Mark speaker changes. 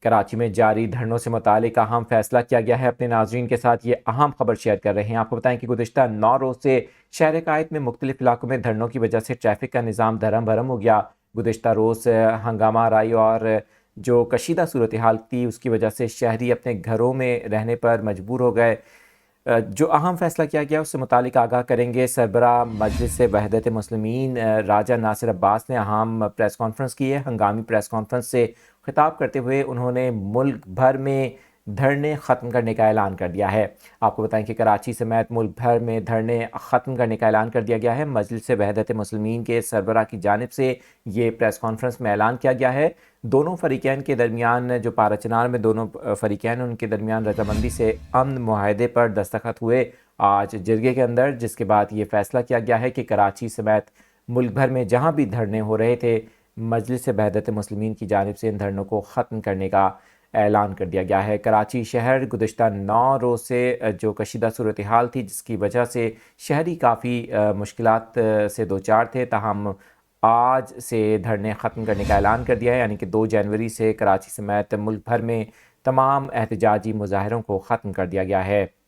Speaker 1: کراچی میں جاری دھرنوں سے متعلق اہم فیصلہ کیا گیا ہے۔ اپنے ناظرین کے ساتھ یہ اہم خبر شیئر کر رہے ہیں۔ آپ کو بتائیں کہ گزشتہ 9 روز سے شہر قائد میں مختلف علاقوں میں دھرنوں کی وجہ سے ٹریفک کا نظام دھرم بھرم ہو گیا۔ گزشتہ روز ہنگامہ آرائی اور جو کشیدہ صورتحال تھی اس کی وجہ سے شہری اپنے گھروں میں رہنے پر مجبور ہو گئے۔ جو اہم فیصلہ کیا گیا اس سے متعلق آگاہ کریں گے سربراہ مجلس وحدت مسلمین راجہ ناصر عباس نے اہم پریس کانفرنس کی ہے۔ ہنگامی پریس کانفرنس سے خطاب کرتے ہوئے انہوں نے ملک بھر میں دھرنے ختم کرنے کا اعلان کر دیا ہے۔ آپ کو بتائیں کہ کراچی سمیت ملک بھر میں دھرنے ختم کرنے کا اعلان کر دیا گیا ہے۔ مجلس وحدت مسلمین کے سربراہ کی جانب سے یہ پریس کانفرنس میں اعلان کیا گیا ہے۔ دونوں فریقین کے درمیان جو پارا چنار میں دونوں فریقین ان کے درمیان رضامندی سے امن معاہدے پر دستخط ہوئے آج جرگے کے اندر، جس کے بعد یہ فیصلہ کیا گیا ہے کہ کراچی سمیت ملک بھر میں جہاں بھی دھرنے ہو رہے تھے مجلس وحدت مسلمین کی جانب سے ان دھرنوں کو ختم کرنے کا اعلان کر دیا گیا ہے۔ کراچی شہر گزشتہ 9 روز سے جو کشیدہ صورتحال تھی جس کی وجہ سے شہری کافی مشکلات سے دوچار تھے، تاہم آج سے دھرنے ختم کرنے کا اعلان کر دیا ہے، یعنی کہ 2 جنوری سے کراچی سمیت ملک بھر میں تمام احتجاجی مظاہروں کو ختم کر دیا گیا ہے۔